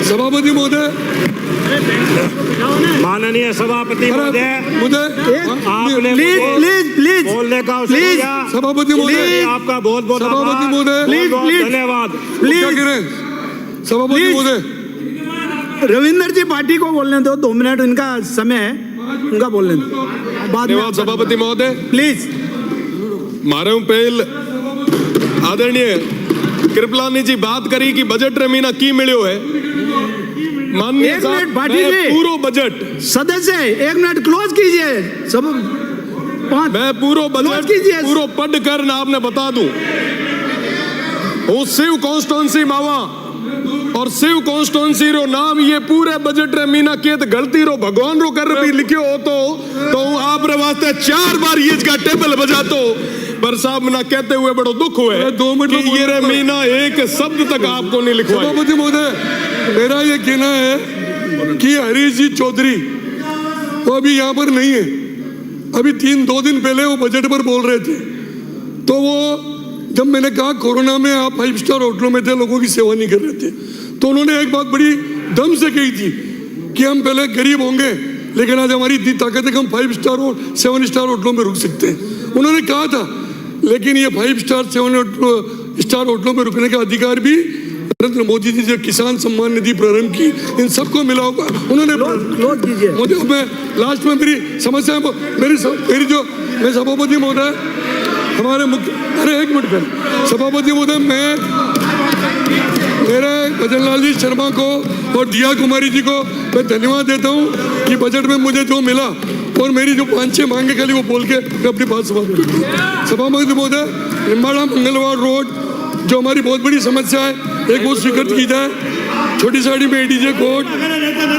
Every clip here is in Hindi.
सभापति महोदय, माननीय सभापति महोदय, मुझे आपने प्लीज बोलने का अवसर दिया। सभापति महोदय, आपका बहुत बहुत सभापति आभार, महोदय, बहुत धन्यवाद। क्या कह रहे हैं सभापति महोदय? रविंदर जी पार्टी को बोलने दो, 2 मिनट इनका समय है, उनका बोलने दो। बाद में सभापति महोदय, प्लीज मारे पहल आदरणीय कृपलानी जी बात करी कि बजट रे मीना की मिलो है। माननीय एक साहब, मिनट पाटिल मैं जी, पूरो बजट सदस्य 1 मिनट क्लोज कीजिए सब। मैं पूरो क्लोज बजट कीजिए। पूरो पढ़ कर ना आपने बता दूं। वो शिव कॉन्स्टिट्यूंसी मावा और शिव कॉन्स्टिट्यूंसी रो नाम ये पूरे बजट रे मीना के गलती रो भगवान रो कर भी लिखियो हो तो आप रे वास्ते 4 बार ये का टेबल बजा तो पर साहब ना कहते हुए बड़ो दुख हुए 2 मिनट कि ये रे मीना एक शब्द तक आपको नहीं लिखवाया। सभापति महोदय, मेरा ये कहना है कि हरीश जी चौधरी वो अभी यहाँ पर नहीं है। अभी 2 दिन पहले वो बजट पर बोल रहे थे, तो वो जब मैंने कहा कोरोना में आप 5 स्टार होटलों में थे, लोगों की सेवा नहीं कर रहे थे, तो उन्होंने एक बात बड़ी दम से कही थी कि हम पहले गरीब होंगे लेकिन आज हमारी इतनी ताकत है कि हम 5 स्टार और 7 स्टार होटलों में रुक सकते हैं, उन्होंने कहा था। लेकिन ये 5 स्टार 7 स्टार होटलों में रुकने का अधिकार भी नरेंद्र मोदी जी जो किसान सम्मान निधि प्रारंभ की, इन सबको मिला होगा। उन्होंने मुझे मैं लास्ट में मेरी समस्या मेरी जो मैं सभापति महोदय हमारे मुख्य अरे 1 मिनट पहले सभापति महोदय, मैं मेरे भजनलाल जी शर्मा को और दिया कुमारी जी को मैं धन्यवाद देता हूँ कि बजट में मुझे जो मिला और मेरी जो 5-6 मांगे खाली वो बोल के मैं अपनी बात समाप्त करती हूँ। सभापति महोदय, निम्बाड़ा मंगलवार रोड जो हमारी बहुत बड़ी समस्या है, एक वो स्वीकृत की जाए। छोटी साड़ी में एडीजे कोर्ट,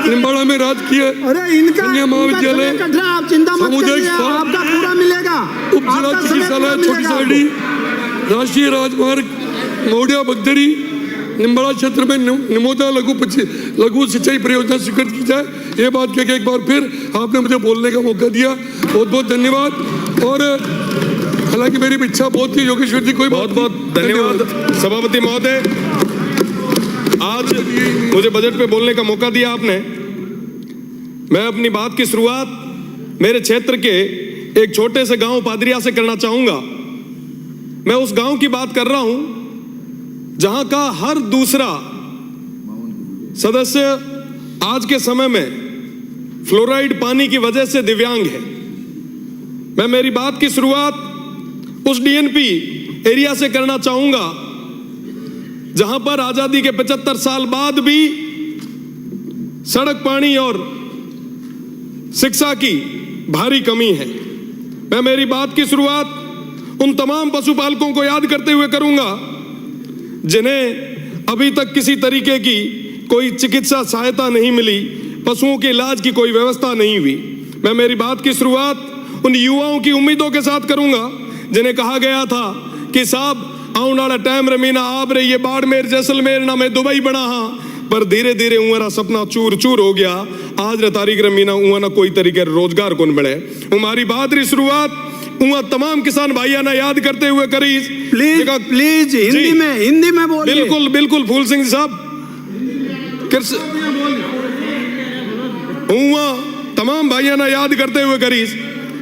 निम्बाड़ा में राजकीय कन्या महाविद्यालय, सामुदायिक आपका पूरा मिलेगा। उप जिला चिकित्सालय छोटी साड़ी, राष्ट्रीय राजमार्ग मौडिया बगदरी, निम्बाड़ा क्षेत्र में निमोदा लघु सिंचाई परियोजना स्वीकृत की जाए। ये बात कह के एक बार फिर आपने मुझे बोलने का मौका दिया, बहुत बहुत धन्यवाद। और हालांकि मेरी इच्छा बहुत थी योगेश्वर जी, कोई बहुत बहुत धन्यवाद सभापति महोदय। आज मुझे बजट पे बोलने का मौका दिया आपने। मैं अपनी बात की शुरुआत मेरे क्षेत्र के एक छोटे से गांव पादरिया से करना चाहूंगा। मैं उस गांव की बात कर रहा हूं जहां का हर दूसरा सदस्य आज के समय में फ्लोराइड पानी की वजह से दिव्यांग है। मैं मेरी बात की शुरुआत उस डीएनपी एरिया से करना चाहूंगा जहां पर आजादी के 75 साल बाद भी सड़क, पानी और शिक्षा की भारी कमी है। मैं मेरी बात की शुरुआत उन तमाम पशुपालकों को याद करते हुए करूंगा जिन्हें अभी तक किसी तरीके की कोई चिकित्सा सहायता नहीं मिली, पशुओं के इलाज की कोई व्यवस्था नहीं हुई। मैं मेरी बात की शुरुआत उन युवाओं की उम्मीदों के साथ करूंगा जिन्हें कहा गया था कि साहब आने वाला टाइम रमीना आप रे ये बाड़मेर जैसलमेर ना मैं दुबई बना हाँ, पर धीरे धीरे उंगरा सपना चूर चूर हो गया। आज रे तारीख रमीना उंगा ना कोई तरीके रोजगार कौन मिले। हमारी बात री शुरुआत उंगा तमाम किसान भाइया ना याद करते हुए करी। प्लीज हिंदी में बोलिए। बिल्कुल बिल्कुल फूल सिंह साहब, तमाम भाइया ना याद करते हुए करी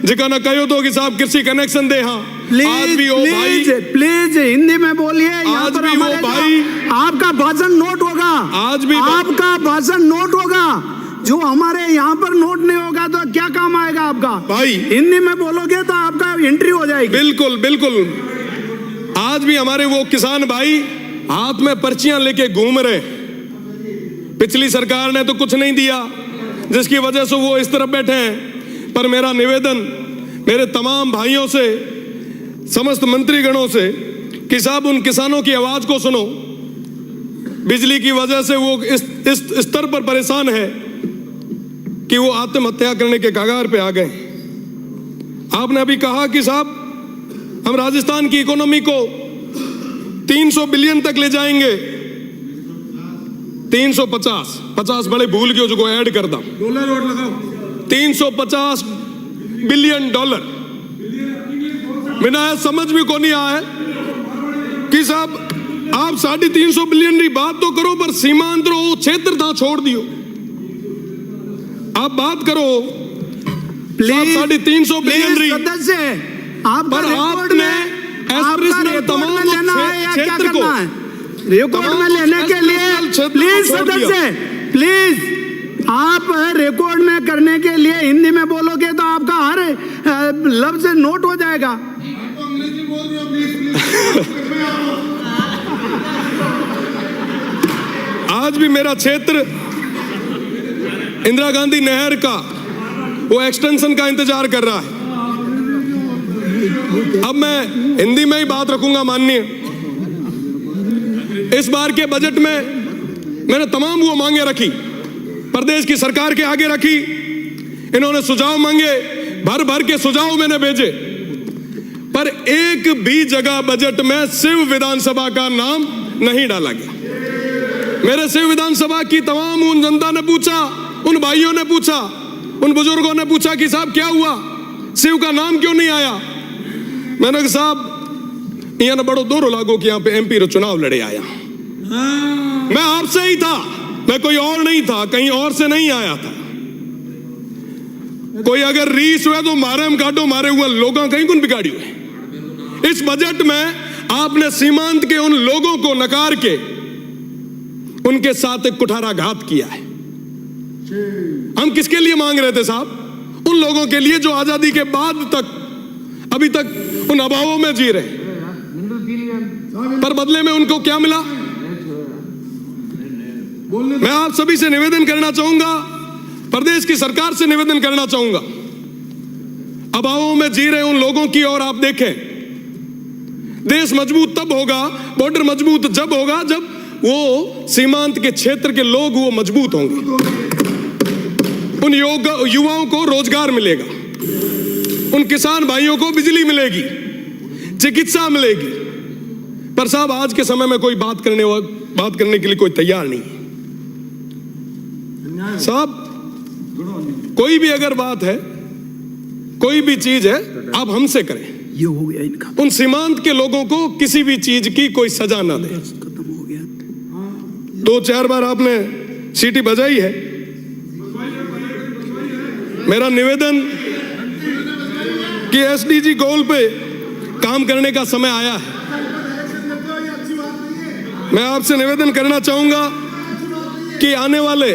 जिका ना कहो तो कि साहब कृषि कनेक्शन दे। हाँ आज भी वो भाई प्लीज हिंदी में बोलिए। आज भी वो भाई आपका भाषण नोट होगा, आज भी आपका भाषण नोट होगा। जो हमारे यहाँ पर नोट नहीं होगा तो क्या काम आएगा आपका भाई? हिंदी में बोलोगे तो आपका एंट्री हो जाएगी। बिल्कुल बिल्कुल। आज भी हमारे वो किसान भाई हाथ में पर्चियां लेके घूम रहे। पिछली सरकार ने तो कुछ नहीं दिया जिसकी वजह से वो इस तरफ बैठे हैं। पर मेरा निवेदन मेरे तमाम भाइयों से, समस्त मंत्रीगणों से कि साहब उन किसानों की आवाज को सुनो। बिजली की वजह से वो इस स्तर पर परेशान है कि वो आत्महत्या करने के कगार पे आ गए। आपने अभी कहा कि साहब हम राजस्थान की इकोनॉमी को 300 बिलियन तक ले जाएंगे। 350 बड़े भूल गए जो ऐड कर दा डॉलर और लगाओ 350 बिलियन डॉलर। मैंने समझ भी को नहीं आया कि साहब आप 350 बिलियन की बात तो करो, पर सीमांत रो क्षेत्र था छोड़ दियो। आप बात करो प्लीज 350 बिलियन री, सदस्य आप पर आपने तमाम क्षेत्र को रिकॉर्ड में लेने के लिए प्लीज सदस्य प्लीज आप रिकॉर्ड में करने के लिए हिंदी में बोलोगे तो आपका हर लफ्ज नोट हो जाएगा। आज भी मेरा क्षेत्र इंदिरा गांधी नहर का वो एक्सटेंशन का इंतजार कर रहा है। अब मैं हिंदी में ही बात रखूंगा। माननीय, इस बार के बजट में मैंने तमाम वो मांगे रखी, प्रदेश की सरकार के आगे रखी। इन्होंने सुझाव मांगे, भर भर के सुझाव मैंने भेजे, पर एक भी जगह बजट में शिव विधानसभा का नाम नहीं डाला गया। मेरे शिव विधानसभा की तमाम उन जनता ने पूछा, उन भाइयों ने पूछा, उन बुजुर्गों ने पूछा कि साहब क्या हुआ, शिव का नाम क्यों नहीं आया। मैंने कहा साहब यहाँ बड़ो दोरो लागो कि यहाँ पे MP रो चुनाव लड़े आया। मैं आपसे ही था, मैं कोई और नहीं था, कहीं और से नहीं आया था। कोई अगर रीस हुआ तो मारे हम काटो, मारे हुआ लोगों कहीं कुन बिगाड़ी हुए। इस बजट में आपने सीमांत के उन लोगों को नकार के उनके साथ एक कुठाराघात किया है। हम किसके लिए मांग रहे थे साहब? उन लोगों के लिए जो आजादी के बाद तक अभी तक उन अभावों में जी रहे, पर बदले में उनको क्या मिला? मैं आप सभी से निवेदन करना चाहूंगा, प्रदेश की सरकार से निवेदन करना चाहूंगा, अभावों में जी रहे उन लोगों की ओर आप देखें। देश मजबूत तब होगा, बॉर्डर मजबूत जब होगा जब वो सीमांत के क्षेत्र के लोग वो मजबूत होंगे। उन युवाओं को रोजगार मिलेगा, उन किसान भाइयों को बिजली मिलेगी, चिकित्सा मिलेगी। पर साहब आज के समय में कोई बात करने के लिए कोई तैयार नहीं है साहब। कोई भी अगर बात है, कोई भी चीज है, आप हमसे करें। ये हो गया इनका। उन सीमांत के लोगों को किसी भी चीज की कोई सजा ना दे। खत्म हो गया। 2-4 बार आपने सीटी बजाई है। मेरा निवेदन कि SDG गोल पे काम करने का समय आया है। मैं आपसे निवेदन करना चाहूंगा कि आने वाले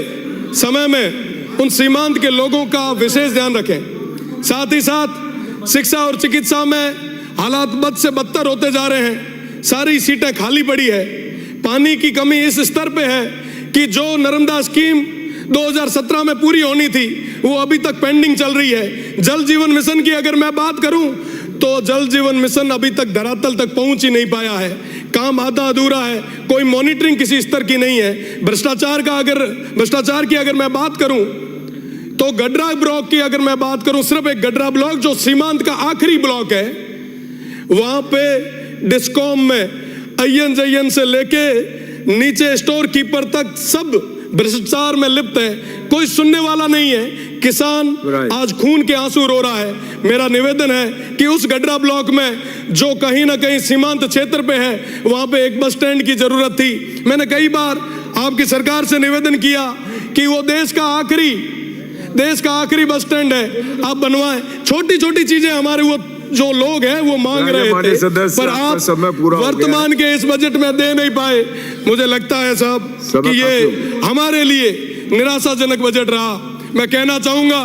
समय में उन सीमांत के लोगों का विशेष ध्यान रखें। साथ ही साथ शिक्षा और चिकित्सा में हालात बद से बदतर होते जा रहे हैं। सारी सीटें खाली पड़ी है। पानी की कमी इस स्तर पे है कि जो नर्मदा स्कीम 2017 में पूरी होनी थी वो अभी तक पेंडिंग चल रही है। जल जीवन मिशन की अगर मैं बात करूं तो जल जीवन मिशन अभी तक धरातल तक पहुंच ही नहीं पाया है। काम आधा अधूरा है, कोई मॉनिटरिंग किसी स्तर की नहीं है। भ्रष्टाचार की अगर मैं बात करूं तो गडरा ब्लॉक की अगर मैं बात करूं, सिर्फ एक गडरा ब्लॉक जो सीमांत का आखिरी ब्लॉक है, वहां पे डिस्कॉम में INJN से लेके नीचे स्टोर कीपर तक सब भ्रष्टाचार में लिप्त है। कोई सुनने वाला नहीं है। किसान आज खून के आंसू रो रहा है। मेरा निवेदन है कि उस गडरा ब्लॉक में जो कहीं ना कहीं सीमांत क्षेत्र पे है, वहां पे एक बस स्टैंड की जरूरत थी। मैंने कई बार आपकी सरकार से निवेदन किया कि वो देश का आखिरी बस स्टैंड है, आप बनवाएं। छोटी छोटी चीजें हमारे वो जो लोग हैं वो मांग रहे थे, पर आप वर्तमान के इस बजट में दे नहीं पाए। मुझे लगता है साहब कि ये हमारे लिए निराशाजनक बजट रहा। मैं कहना चाहूंगा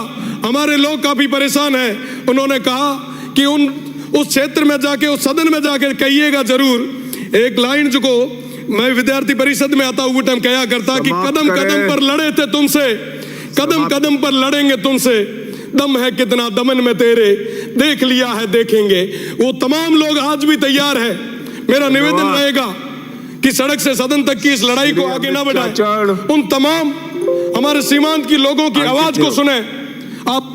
हमारे लोग काफी परेशान हैं। उन्होंने कहा कि उस क्षेत्र में जाके, उस सदन में जाके कहिएगा जरूर एक लाइन जो मैं विद्यार्थी परिषद में आता हुआ टाइम कहा करता कि कदम कदम पर लड़े थे तुमसे, कदम कदम पर लड़ेंगे तुमसे, दम है कितना दमन में तेरे, देख लिया है देखेंगे। वो तमाम लोग आज भी तैयार है। मेरा निवेदन रहेगा कि सड़क से सदन तक की इस लड़ाई को आगे ना बढ़ाएं। उन तमाम हमारे सीमांत की लोगों की आवाज को सुने। आप